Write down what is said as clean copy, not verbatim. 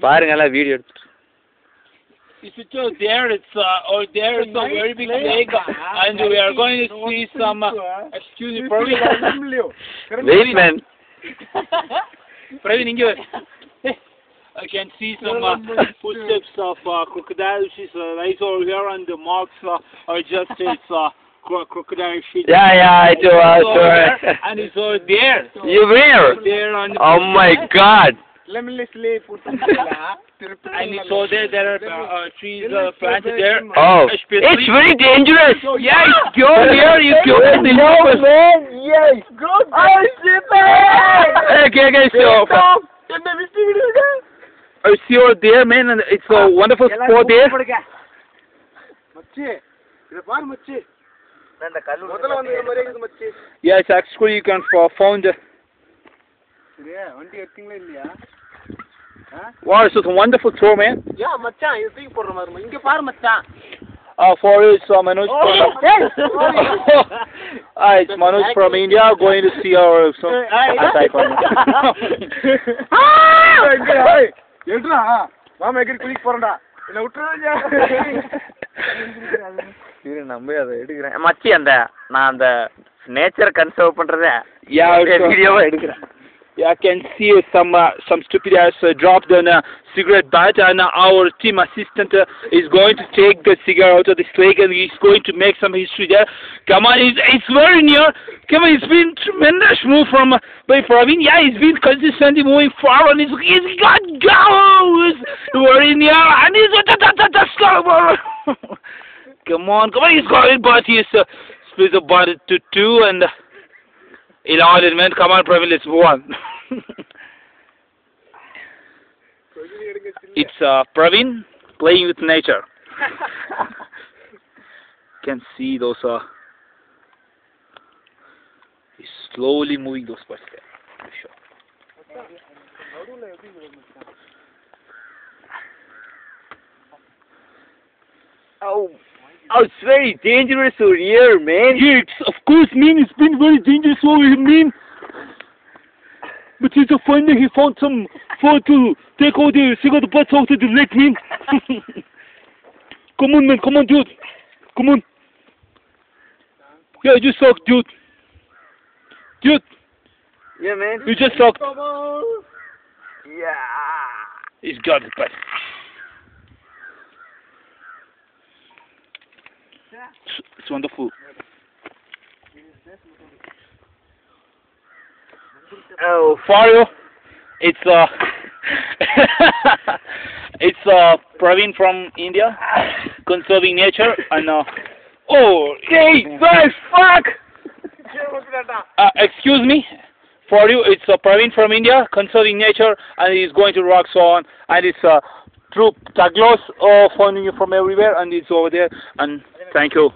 பாருங்களா வீடியோ எடுத்து. If it's out there, there is a very big lake, and we are going to see some. Excuse me, Praveen. Wait, man. Praveen, I can see some footsteps of crocodile. She's right over here, and the marks are just crocodile shit. Yeah, I do. And it's over there. You where? There on the Oh my God. and it's over there. There are trees planted there. Oh, it's very dangerous. Yeah, it's go here. You go in the man. Yes. Good. Okay, so. See over there, man, and it's a wonderful spot there. Yes, actually you can found. Wow, it's a wonderful tour, man. Yeah, Machan, you think for Machan. For you, it's Manoj it's Manoj from India going to see our மச்சி அந்த நான் அந்த nature conserve பண்றத வீடியோவா எடுக்கிறேன். Yeah, I can see some stupid ass dropped on a cigarette butt, and our team assistant is going to take the cigarette out of this lake, and he's going to make some history there. Come on, it's very near. Come on, it's been tremendous move by Praveen. Yeah, he's been consistently moving forward. He's got goals. Very near, and he's come on, he's got it, but he's split the body to two, and in all it meant, come on, Praveen, let's move on. It's Praveen playing with nature. Can see those he's slowly moving those parts there. Sure. Oh, it's very dangerous over here, man. Yeah, it's, of course, man, it's been very dangerous over here, man. But it's a fun that he found some fun to take all the cigarette butts out of the lake, man. Come on, man, come on, dude. Come on. Yeah, you suck, dude. Dude. Yeah, man. You just sucked. Yeah. He's got it, but it's wonderful. Oh, for you, it's it's Praveen from India, conserving nature, and hey, fuck! Excuse me. For you, it's Praveen from India, conserving nature, and he's going to rock on, and it's true Taglos finding you from everywhere, and it's over there, and thank you.